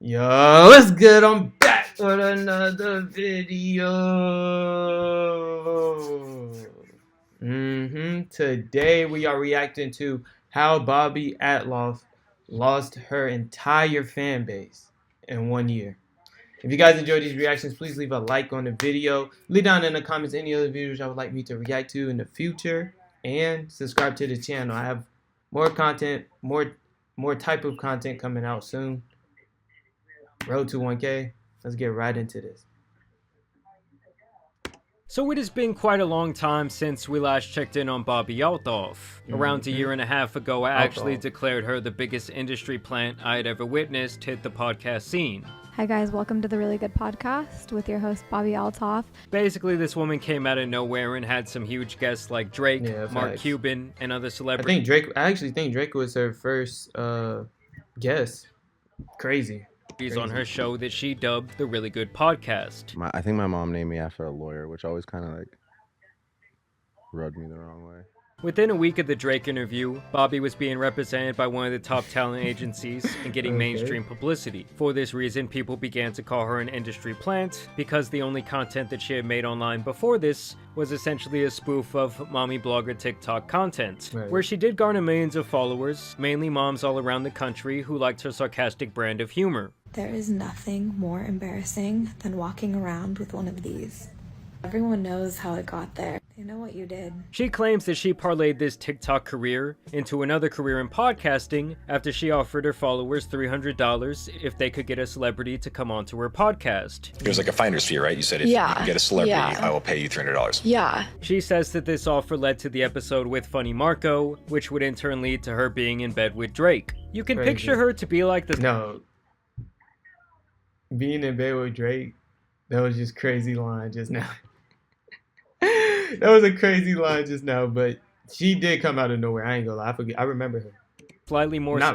Yo, what's good? I'm back with another video. Today we are reacting to how Bobby Althoff lost her entire fan base in 1 year. If you guys enjoyed these reactions, please leave a like on the video. Leave down in the comments any other videos y'all would like me to react to in the future. And subscribe to the channel. I have more content, more type of content coming out soon. Road to 1K. Let's get right into this. So it has been quite a long time since we last checked in on Bobby Althoff. Around a year and a half ago, I actually declared her the biggest industry plant I had ever witnessed hit the podcast scene. Hi guys, welcome to the Really Good Podcast with your host Bobby Althoff. Basically, this woman came out of nowhere and had some huge guests like Drake, Mark Cuban, and other celebrities. I actually think Drake was her first guest. Crazy. On her show that she dubbed the Really Good Podcast. I think my mom named me after a lawyer, which always kind of like rubbed me the wrong way. Within a week of the Drake interview, Bobby was being represented by one of the top talent agencies and getting mainstream publicity. For this reason, people began to call her an industry plant because the only content that she had made online before this was essentially a spoof of mommy blogger TikTok content, where she did garner millions of followers, mainly moms all around the country who liked her sarcastic brand of humor. There is nothing more embarrassing than walking around with one of these. Everyone knows how it got there. They know what you did. She claims that she parlayed this TikTok career into another career in podcasting after she offered her followers $300 if they could get a celebrity to come onto her podcast. There's like a finder's fee, right? You said if you can get a celebrity, I will pay you $300. Yeah. She says that this offer led to the episode with Funny Marco, which would in turn lead to her being in bed with Drake. You can picture her to be like the... No. Being in bed with Drake, that was just crazy line just now. That was a crazy line just now, but she did come out of nowhere. I ain't gonna lie. I remember her. Slightly more... I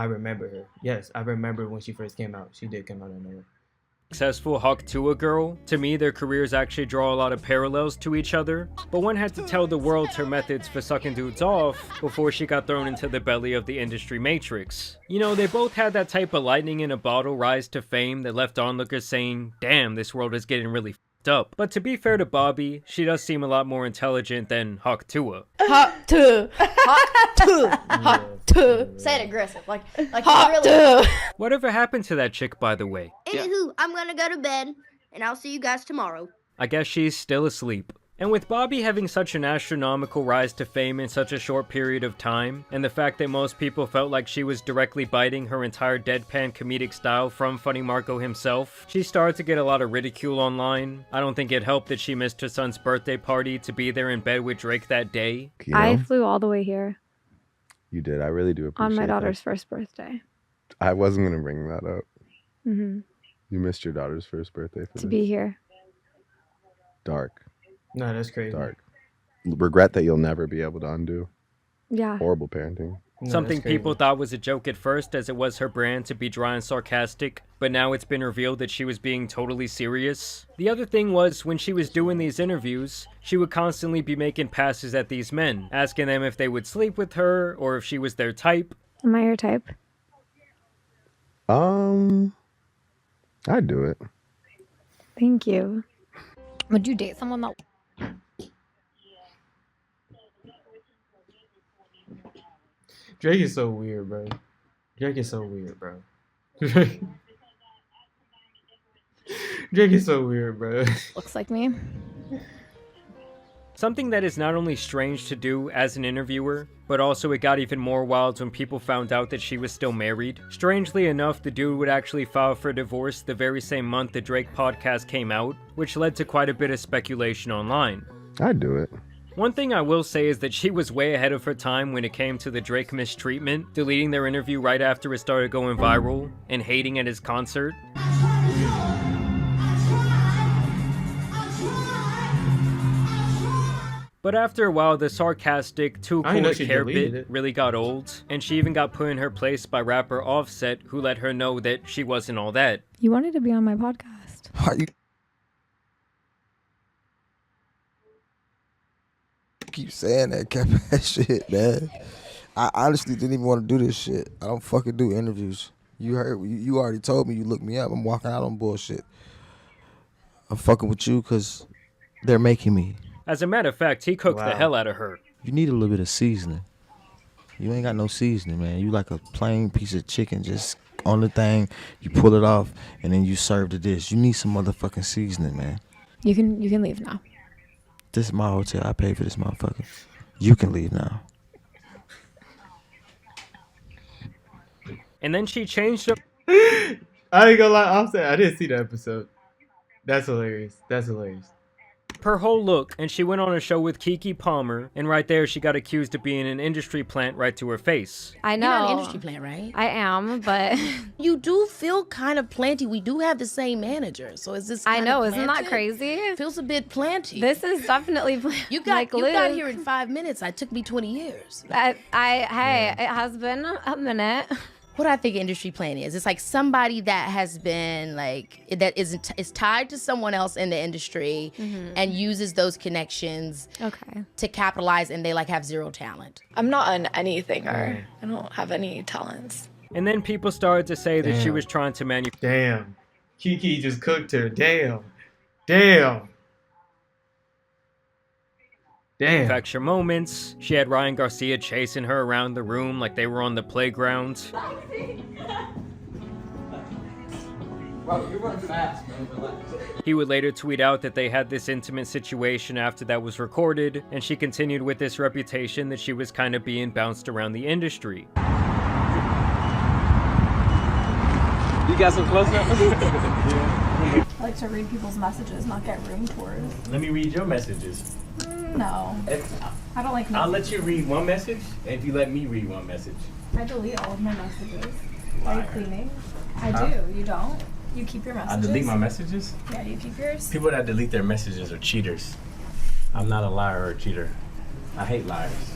remember her. Yes, I remember when she first came out. She did come out of nowhere. Successful Hawk Tua girl. To me, their careers actually draw a lot of parallels to each other, but one had to tell the world her methods for sucking dudes off before she got thrown into the belly of the industry matrix. You know, they both had that type of lightning in a bottle rise to fame that left onlookers saying, damn, this world is getting really up. But to be fair to Bobby, she does seem a lot more intelligent than Hawk Tua. Hawk Tua. Hawk Tua. Hawk Tua. Say it aggressive. Like Hawk Tua. Whatever happened to that chick, by the way? Anywho, I'm gonna go to bed, and I'll see you guys tomorrow. I guess she's still asleep. And with Bobby having such an astronomical rise to fame in such a short period of time, and the fact that most people felt like she was directly biting her entire deadpan comedic style from Funny Marco himself, she started to get a lot of ridicule online. I don't think it helped that she missed her son's birthday party to be there in bed with Drake that day. You know, I flew all the way here. You did. I really do appreciate on my that. daughter's first birthday. I wasn't going to bring that up. Mm-hmm. You missed your daughter's first birthday for to be here. Dark. No, that's crazy. Dark. Regret that you'll never be able to undo. Yeah. Horrible parenting. No, Something people thought was a joke at first, as it was her brand to be dry and sarcastic, but now it's been revealed that she was being totally serious. The other thing was, when she was doing these interviews, she would constantly be making passes at these men, asking them if they would sleep with her, or if she was their type. Am I your type? I'd do it. Thank you. Would you date someone that... Drake is so weird, bro. Drake is so weird, bro. Drake is so weird, bro. looks like me? Something that is not only strange to do as an interviewer, but also it got even more wild when people found out that she was still married. Strangely enough, the dude would actually file for divorce the very same month the Drake podcast came out, which led to quite a bit of speculation online. I'd do it. One thing I will say is that she was way ahead of her time when it came to the Drake mistreatment, deleting their interview right after it started going viral, and hating at his concert. But after a while, the sarcastic, too cool to care bit really got old, and she even got put in her place by rapper Offset, who let her know that she wasn't all that. You wanted to be on my podcast. Keep saying that cap ass shit, man. I honestly didn't even want to do this shit. I don't fucking do interviews. You heard. You already told me you looked me up. I'm walking out on bullshit. I'm fucking with you because they're making me. As a matter of fact, he cooked the hell out of her. You need a little bit of seasoning. You ain't got no seasoning, man. You like a plain piece of chicken just on the thing. You pull it off, and then you serve the dish. You need some motherfucking seasoning, man. You can leave now. This is my hotel. I paid for this motherfucker. You can leave now. And then she changed up. I ain't gonna lie, Offset, I didn't see the episode. That's hilarious. That's hilarious. Her whole look, and she went on a show with Keke Palmer, and right there she got accused of being an industry plant right to her face. I know. You're not an industry plant, right? I am, but you do feel kind of planty. We do have the same manager, so is this? I know, isn't that crazy? Feels a bit planty. This is definitely you got here in 5 minutes. It took me 20 years. Hey, it has been a minute. What I think industry plant is, it's like somebody that has been that is tied to someone else in the industry and uses those connections to capitalize, and they have zero talent. I'm not an anything, or I don't have any talents. And then people started to say that she was trying to Damn. Keke just cooked her. Damn. Damn. Manufacture moments. She had Ryan Garcia chasing her around the room like they were on the playground. Bro, you run fast, man. Relax. He would later tweet out that they had this intimate situation after that was recorded, and she continued with this reputation that she was kind of being bounced around the industry. You got some close-ups? I like to read people's messages, not get room tours. Let me read your messages. No. I don't like messages. I'll let you read one message if you let me read one message. I delete all of my messages. Are you cleaning? I do. You don't? You keep your messages? I delete my messages? Yeah, you keep yours? People that delete their messages are cheaters. I'm not a liar or a cheater. I hate liars.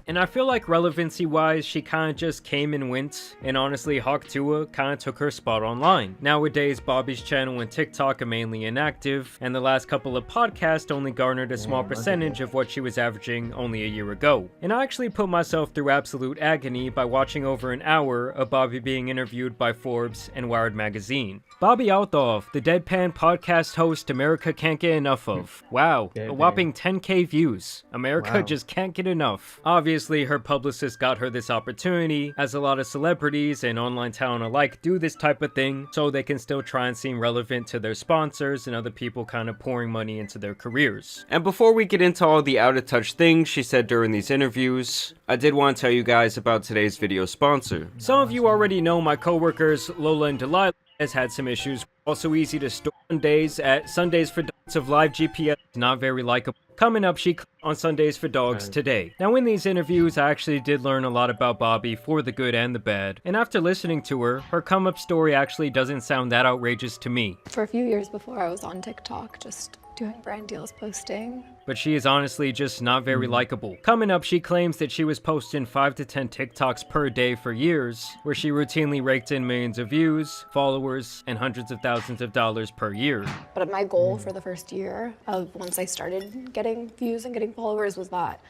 And I feel like relevancy-wise, she kind of just came and went, and honestly, Hawk Tuah kind of took her spot online. Nowadays, Bobby's channel and TikTok are mainly inactive, and the last couple of podcasts only garnered a small percentage of what she was averaging only a year ago. And I actually put myself through absolute agony by watching over an hour of Bobby being interviewed by Forbes and Wired Magazine. Bobby Althoff, the deadpan podcast host America can't get enough of. Wow, a whopping 10K views. America just can't get enough. Obviously, her publicist got her this opportunity, as a lot of celebrities and online talent alike do this type of thing, so they can still try and seem relevant to their sponsors and other people kind of pouring money into their careers. And before we get into all the out-of-touch things she said during these interviews, I did want to tell you guys about today's video sponsor. Some of you already know my coworkers Lola and Delilah has had some issues. Also easy to store Sundays at Sundays for Dogs of Live GPS. Not very likable. Coming up, she on Sundays for Dogs today. Now in these interviews, I actually did learn a lot about Bobby for the good and the bad. And after listening to her, her come-up story actually doesn't sound that outrageous to me. For a few years before, I was on TikTok, just doing brand deals, posting. But she is honestly just not very likable. Coming up, she claims that she was posting 5 to 10 TikToks per day for years, where she routinely raked in millions of views, followers, and hundreds of thousands of dollars per year. But my goal for the first year of once I started getting views and getting followers was that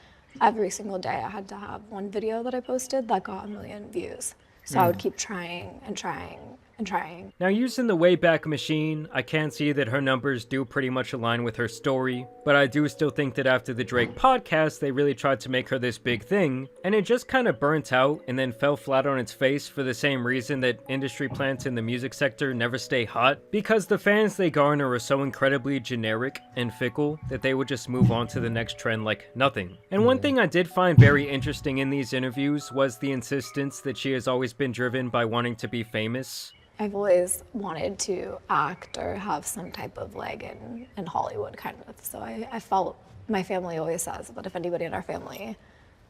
every single day I had to have one video that I posted that got 1 million views. So I would keep trying and trying and trying. Now using the Wayback Machine, I can see that her numbers do pretty much align with her story, but I do still think that after the Drake podcast, they really tried to make her this big thing, and it just kind of burnt out and then fell flat on its face for the same reason that industry plants in the music sector never stay hot, because the fans they garner are so incredibly generic and fickle that they would just move on to the next trend like nothing. And one thing I did find very interesting in these interviews was the insistence that she has always been driven by wanting to be famous. I've always wanted to act or have some type of leg in Hollywood, kind of. So I felt, my family always says that if anybody in our family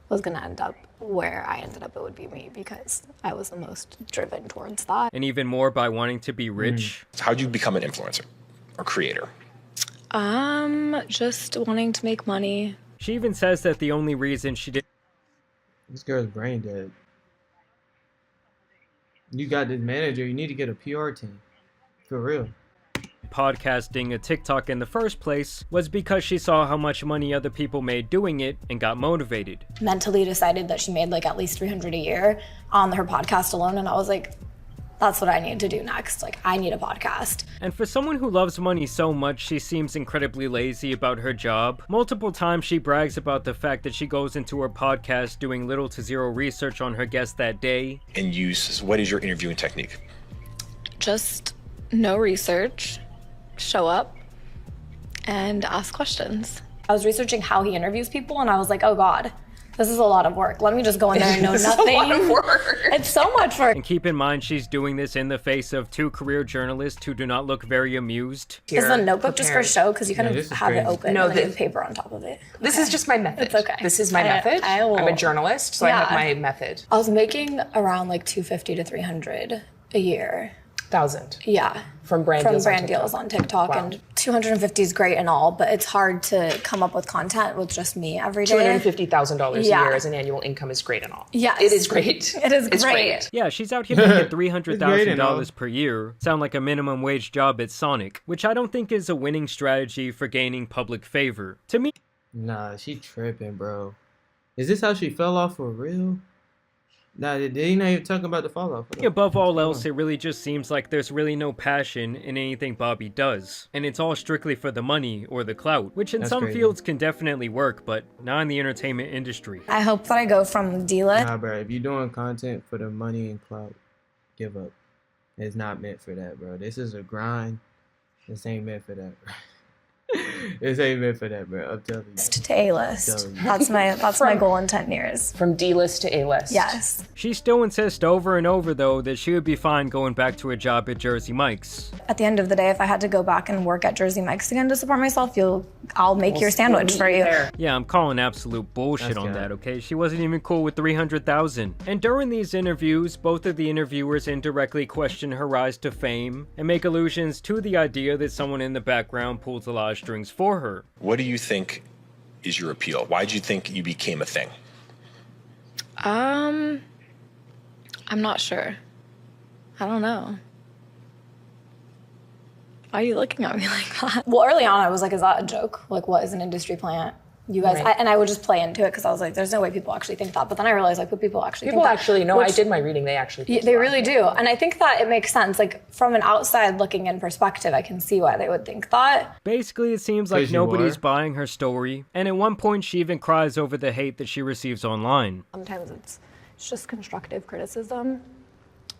was going to end up where I ended up, it would be me, because I was the most driven towards that. And even more by wanting to be rich. How'd you become an influencer or creator? Just wanting to make money. She even says that the only reason she did... This girl's brain dead. You got this manager, you need to get a PR team. For real. Podcasting a TikTok in the first place was because she saw how much money other people made doing it and got motivated. Mentally decided that she made like at least $300 a year on her podcast alone, and I was like, that's what I need to do next. Like, I need a podcast. And for someone who loves money so much, she seems incredibly lazy about her job. Multiple times she brags about the fact that she goes into her podcast doing little to zero research on her guest that day. And what is your interviewing technique? Just no research, show up, and ask questions. I was researching how he interviews people, and I was like, oh God, this is a lot of work. Let me just go in there and know nothing. It's a lot of work. It's so much work. And keep in mind, she's doing this in the face of 2 career journalists who do not look very amused. Is the notebook just for show? Because you kind of have it open and then paper on top of it. This is just my method. It's okay. This is my method. I'm a journalist, so I have my method. I was making around like 250 to 300 a year. 1,000. Yeah. From brand deals on TikTok. Wow. And 250 is great and all, but it's hard to come up with content with just me every day. $250,000 a year as an annual income is great and all. Yeah. It is great. It is great. Yeah, she's out here making $300,000 per year. Sound like a minimum wage job at Sonic, which I don't think is a winning strategy for gaining public favor. To me... Nah, she tripping, bro. Is this how she fell off for real? Nah, they not even talking about the fall off. Above all else, it really just seems like there's really no passion in anything Bobby does. And it's all strictly for the money or the clout, which in some fields can definitely work, but not in the entertainment industry. I hope that I go from D-list. Nah, bro, if you're doing content for the money and clout, give up. It's not meant for that, bro. This is a grind. This ain't meant for that, bro. This ain't meant for that, bro. I'm telling you. To A-list. That's my goal in 10 years. From D-list to A-list. Yes. She still insists over and over, though, that she would be fine going back to a job at Jersey Mike's. At the end of the day, if I had to go back and work at Jersey Mike's again to support myself, I'll make your sandwich for you. Yeah, I'm calling absolute bullshit on that, okay? She wasn't even cool with $300,000. And during these interviews, both of the interviewers indirectly question her rise to fame and make allusions to the idea that someone in the background pulls a lot of strings for her. What do you think is your appeal? Why did you think you became a thing? I'm not sure. I don't know. Why are you looking at me like that? Well, early on I was like, is that a joke? Like, what is an industry plant? You guys, and I would just play into it because I was like, there's no way people actually think that. But then I realized, like, what people actually think that. People actually, no, I did my reading, they actually think they really do. And I think that it makes sense. Like, from an outside looking in perspective, I can see why they would think that. Basically, it seems like nobody's buying her story. And at one point, she even cries over the hate that she receives online. Sometimes it's just constructive criticism.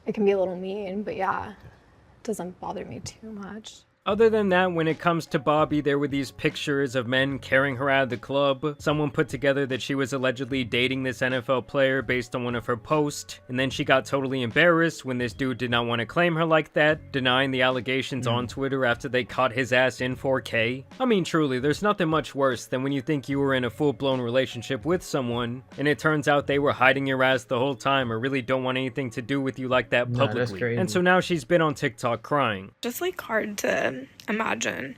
It can be a little mean, but yeah, it doesn't bother me too much. Other than that, when it comes to Bobby, there were these pictures of men carrying her out of the club. Someone put together that she was allegedly dating this NFL player based on one of her posts, and then she got totally embarrassed when this dude did not want to claim her like that, denying the allegations on Twitter after they caught his ass in 4K. I mean, truly, there's nothing much worse than when you think you were in a full-blown relationship with someone, and it turns out they were hiding your ass the whole time or really don't want anything to do with you like that publicly. That's crazy. And so now she's been on TikTok crying. Just like hard to imagine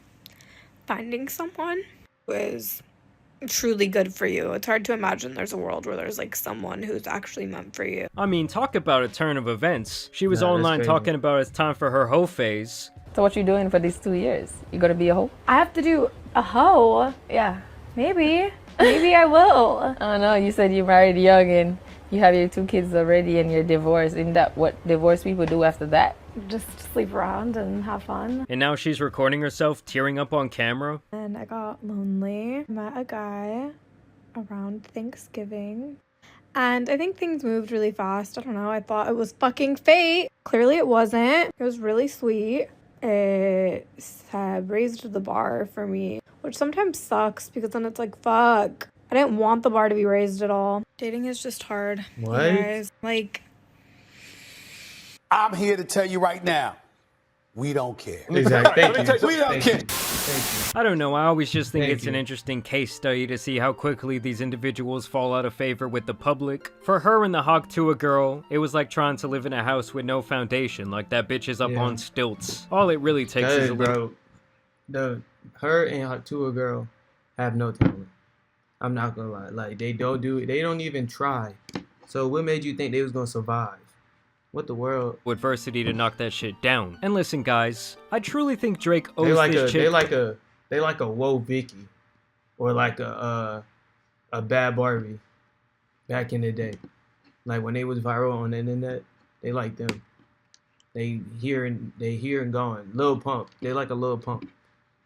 finding someone who is truly good for you. It's hard to imagine there's a world where there's like someone who's actually meant for you. I mean, talk about a turn of events. She was online talking about it's time for her hoe phase. So what you doing for these 2 years? You gonna be a hoe? I have to do a hoe? Yeah. Maybe I will. Oh no, you said you married young and you have your 2 kids already and you're divorced. Isn't that what divorced people do after that? Just sleep around and have fun. And now she's recording herself tearing up on camera. And I got lonely. Met a guy around Thanksgiving. And I think things moved really fast. I don't know. I thought it was fucking fate. Clearly it wasn't. It was really sweet. It raised the bar for me, which sometimes sucks because then it's like, fuck. I didn't want the bar to be raised at all. Dating is just hard. What? You guys. Like, I'm here to tell you right now, we don't care. Exactly. Thank you. We don't care. I don't know, I always just think it's an interesting case study to see how quickly these individuals fall out of favor with the public. For her and the Hawk Tuah girl, it was like trying to live in a house with no foundation, like that bitch is up on stilts. All it really takes is a little... Her and Hawk Tuah girl have no talent. I'm not gonna lie. Like, they don't even try. So what made you think they was gonna survive? What the world? Adversity to knock that shit down. And listen, guys, I truly think Drake owes this chick... They like a Whoa Vicky, or like a Bad Barbie, back in the day. Like when they was viral on the internet, they like them. They here and gone. Lil Pump. They like a Lil Pump.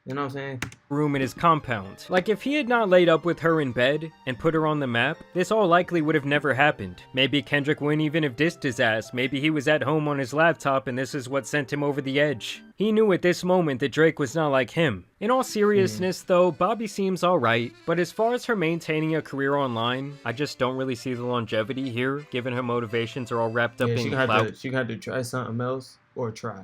You know what I'm saying? Room in his compound. Like, if he had not laid up with her in bed and put her on the map, this all likely would have never happened. Maybe Kendrick wouldn't even have dissed his ass. Maybe he was at home on his laptop and this is what sent him over the edge. He knew at this moment that Drake was not like him. In all seriousness though, Bobby seems alright, but as far as her maintaining a career online, I just don't really see the longevity here, given her motivations are all wrapped up in clout. She got to try something else or try.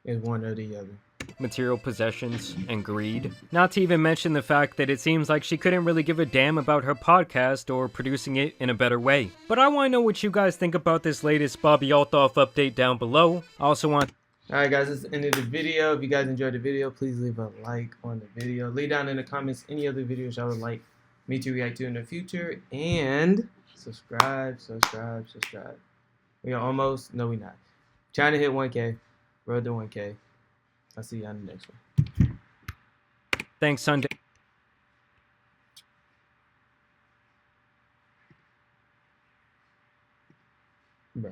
It's one or the other. Material possessions, and greed. Not to even mention the fact that it seems like she couldn't really give a damn about her podcast or producing it in a better way. But I want to know what you guys think about this latest Bobby Althoff update down below. I also want... Alright guys, that's the end of the video. If you guys enjoyed the video, please leave a like on the video. Leave down in the comments any other videos y'all would like me to react to in the future. And subscribe. We are almost... No, we're not. Trying to hit 1K. Road to 1K. I'll see you on the next one. Thanks, Sunday. Bro.